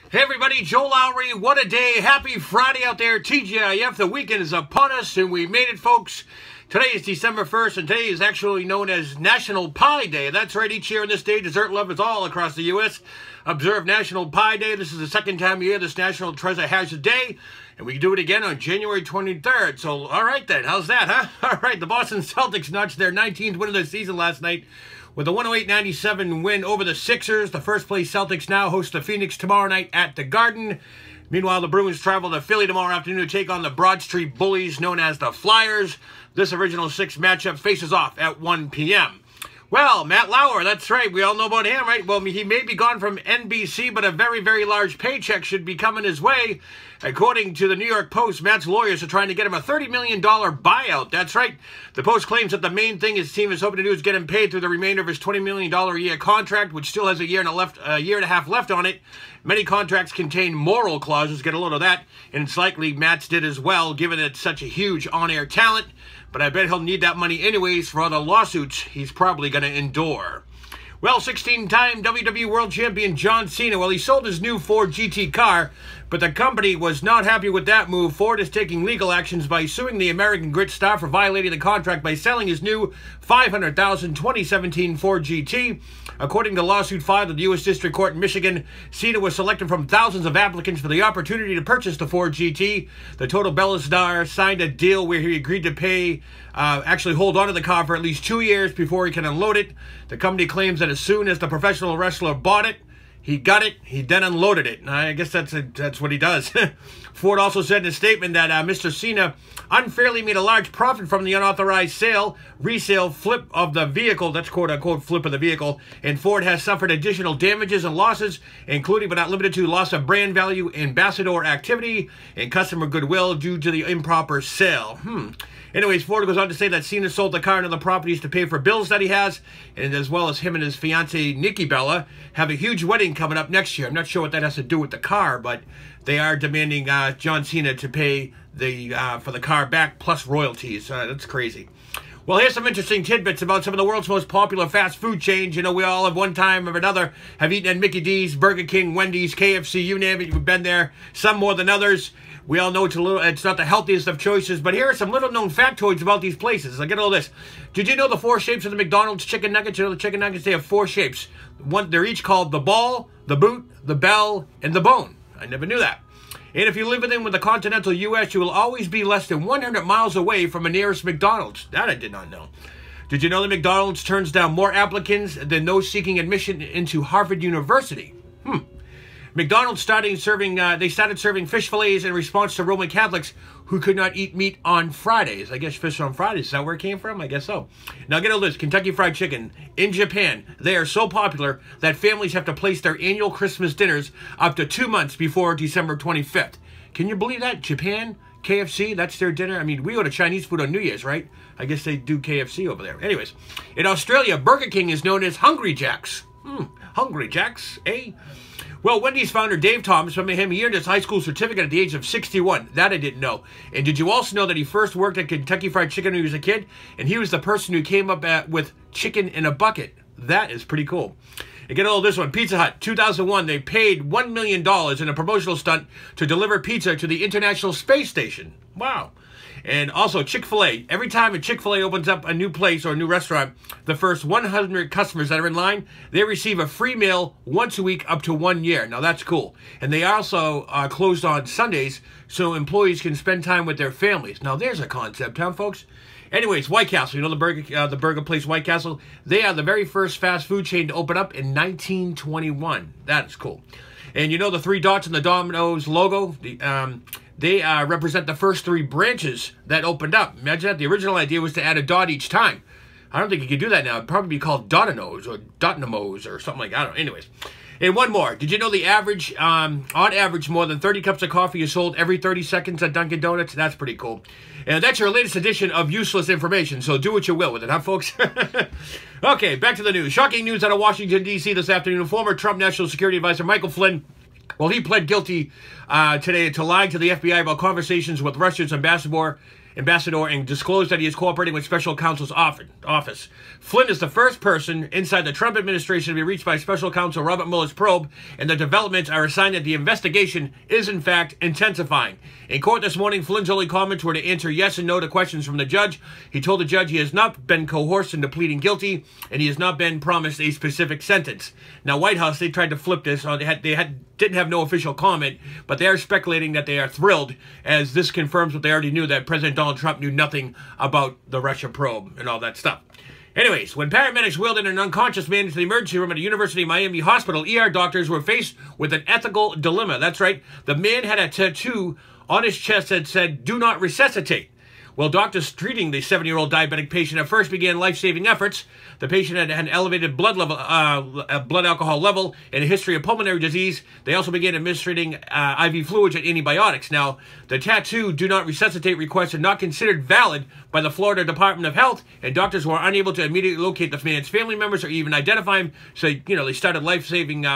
Hey everybody, Joe Lowry, what a day. Happy Friday out there, TGIF. The weekend is upon us and we made it, folks. Today is December 1st and today is actually known as National Pie Day. That's right, each year on this day, dessert lovers all across the U.S. observe National Pie Day. This is the second time of year this National Treasure has a day. And we do it again on January 23rd. So, all right then, how's that, huh? All right, the Boston Celtics notched their 19th win of the season last night with a 108-97 win over the Sixers. The first-place Celtics now host the Phoenix tomorrow night at the Garden. Meanwhile, the Bruins travel to Philly tomorrow afternoon to take on the Broad Street Bullies, known as the Flyers. This original six matchup faces off at 1 p.m. Well, Matt Lauer, that's right. We all know about him, right? Well, he may be gone from NBC, but a very, very large paycheck should be coming his way. According to the New York Post, Matt's lawyers are trying to get him a $30 million buyout. That's right. The Post claims that the main thing his team is hoping to do is get him paid through the remainder of his $20 million a year contract, which still has a year and a half left on it. Many contracts contain moral clauses. Get a load of that. And it's likely Matt's did as well, given it's such a huge on-air talent. But I bet he'll need that money anyways for all the lawsuits he's probably going to endure. Well, 16-time WWE World Champion John Cena, well, he sold his new Ford GT car, but the company was not happy with that move. Ford is taking legal actions by suing the American Grit star for violating the contract by selling his new $500,000 2017 Ford GT. According to the lawsuit filed at the U.S. District Court in Michigan, Cena was selected from thousands of applicants for the opportunity to purchase the Ford GT. The Total Bellas star signed a deal where he agreed to pay, actually hold on to the car for at least 2 years before he can unload it. The company claims that as soon as the professional wrestler bought it, he got it, he then unloaded it. I guess that's what he does. Ford also said in a statement that Mr. Cena unfairly made a large profit from the unauthorized resale, flip of the vehicle, that's quote-unquote flip of the vehicle, and Ford has suffered additional damages and losses, including but not limited to loss of brand value, ambassador activity, and customer goodwill due to the improper sale. Anyways, Ford goes on to say that Cena sold the car and other properties to pay for bills that he has, and as well as him and his fiancée, Nikki Bella, have a huge wedding coming up next year. I'm not sure what that has to do with the car, but they are demanding John Cena to pay for the car back plus royalties. That's crazy. Well, here's some interesting tidbits about some of the world's most popular fast food chains. You know, we all at one time or another have eaten at Mickey D's, Burger King, Wendy's, KFC, you name it. We've been there, some more than others. We all know it's not the healthiest of choices, but here are some little-known factoids about these places. I'll get all this. Did you know the 4 shapes of the McDonald's chicken nuggets? You know the chicken nuggets, they have 4 shapes. They're each called the ball, the boot, the bell, and the bone. I never knew that. And if you live within the continental U.S., you will always be less than 100 miles away from a nearest McDonald's. That I did not know. Did you know that McDonald's turns down more applicants than those seeking admission into Harvard University? McDonald's started serving fish fillets in response to Roman Catholics who could not eat meat on Fridays. I guess fish on Fridays. Is that where it came from? I guess so. Now get a list. Kentucky Fried Chicken. In Japan, they are so popular that families have to place their annual Christmas dinners up to 2 months before December 25th. Can you believe that? Japan, KFC, that's their dinner. I mean, we go to Chinese food on New Year's, right? I guess they do KFC over there. Anyways, in Australia, Burger King is known as Hungry Jack's. Hungry Jack's, eh? Well, Wendy's founder Dave Thomas, from him, he earned his high school certificate at the age of 61. That I didn't know. And did you also know that he first worked at Kentucky Fried Chicken when he was a kid? And he was the person who came up with chicken in a bucket. That is pretty cool. And get all this one. Pizza Hut, 2001, they paid $1 million in a promotional stunt to deliver pizza to the International Space Station. Wow. And also Chick-fil-A. Every time a Chick-fil-A opens up a new place or a new restaurant, the first 100 customers that are in line, they receive a free meal once a week up to 1 year. Now that's cool. And they also are closed on Sundays so employees can spend time with their families. Now there's a concept, huh, folks? Anyways, White Castle, you know the burger place White Castle? They are the very first fast food chain to open up in 1921. That is cool. And you know the 3 dots in the Domino's logo? They represent the first 3 branches that opened up. Imagine that. The original idea was to add a dot each time. I don't think you can do that now. It'd probably be called Dotinos or Dotnamos or something like that. I don't know. Anyways. And one more. Did you know the average, on average, more than 30 cups of coffee is sold every 30 seconds at Dunkin' Donuts? That's pretty cool. And that's your latest edition of useless information, so do what you will with it, huh, folks? Okay, back to the news. Shocking news out of Washington, D.C. this afternoon. Former Trump National Security Advisor Michael Flynn, well, he pled guilty today to lying to the FBI about conversations with Russia's ambassador ambassador and disclosed that he is cooperating with special counsel's office. Flynn is the first person inside the Trump administration to be reached by special counsel Robert Mueller's probe, and the developments are a sign that the investigation is in fact intensifying. In court this morning, Flynn's only comments were to answer yes and no to questions from the judge. He told the judge he has not been coerced into pleading guilty, and he has not been promised a specific sentence. Now, White House, they tried to flip this. Didn't have no official comment, but they are speculating that they are thrilled, as this confirms what they already knew, that President Donald Trump knew nothing about the Russia probe and all that stuff. Anyways, when paramedics wheeled in an unconscious man into the emergency room at a University of Miami hospital, ER doctors were faced with an ethical dilemma. That's right. The man had a tattoo on his chest that said, "Do not resuscitate." Well, doctors treating the 70-year-old diabetic patient at first began life-saving efforts. The patient had an elevated blood alcohol level and a history of pulmonary disease. They also began administering IV fluids and antibiotics. Now, the tattoo "Do not resuscitate" request is not considered valid by the Florida Department of Health, and doctors were unable to immediately locate the man's family members or even identify him. So, they started life-saving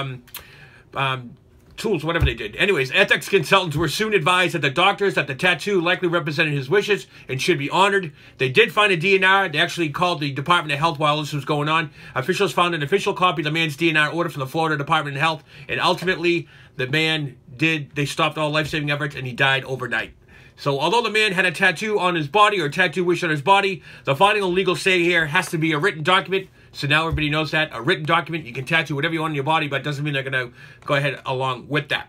tools, whatever they did. Anyways, ethics consultants were soon advised that the doctors that the tattoo likely represented his wishes and should be honored. They did find a DNR. They actually called the Department of Health while this was going on. Officials found an official copy of the man's DNR order from the Florida Department of Health, and ultimately, they stopped all life-saving efforts, and he died overnight. So, although the man had a tattoo on his body, or a tattoo wish on his body, the final legal say here has to be a written document. So now everybody knows that. A written document, you can tattoo whatever you want on your body, but it doesn't mean they're going to go ahead along with that.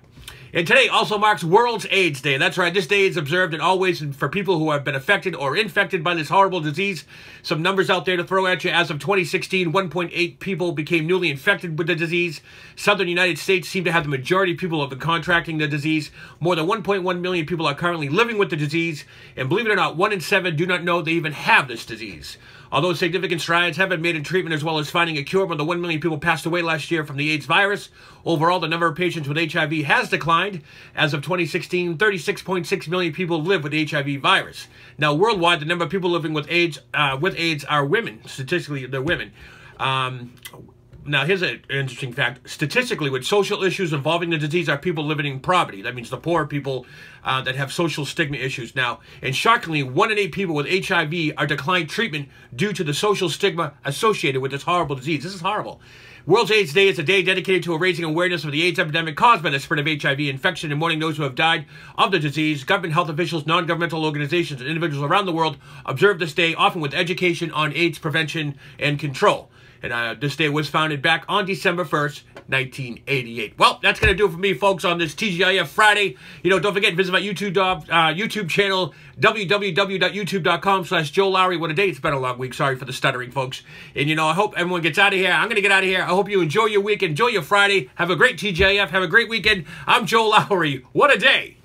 And today also marks World AIDS Day. That's right, this day is observed in all ways for people who have been affected or infected by this horrible disease. Some numbers out there to throw at you. As of 2016, 1.8 people became newly infected with the disease. Southern United States seem to have the majority of people who have been contracting the disease. More than 1.1 million people are currently living with the disease. And believe it or not, 1 in 7 do not know they even have this disease. Although significant strides have been made in treatment as well as finding a cure, more than 1 million people passed away last year from the AIDS virus. Overall, the number of patients with HIV has declined. As of 2016, 36.6 million people live with the HIV virus. Now, worldwide, the number of people living with AIDS are women. Statistically, they're women. Now, here's an interesting fact. Statistically, with social issues involving the disease are people living in poverty. That means the poor people that have social stigma issues now. And shockingly, 1 in 8 people with HIV are declined treatment due to the social stigma associated with this horrible disease. This is horrible. World AIDS Day is a day dedicated to raising awareness of the AIDS epidemic caused by the spread of HIV infection and mourning those who have died of the disease. Government health officials, non-governmental organizations, and individuals around the world observe this day, often with education on AIDS prevention and control. And this day was founded back on December 1st, 1988. Well, that's going to do it for me, folks, on this TGIF Friday. Don't forget to visit my YouTube channel, www.youtube.com/Joe Lowry. What a day. It's been a long week. Sorry for the stuttering, folks. And, I hope everyone gets out of here. I'm going to get out of here. I hope you enjoy your week. Enjoy your Friday. Have a great TGIF. Have a great weekend. I'm Joe Lowry. What a day.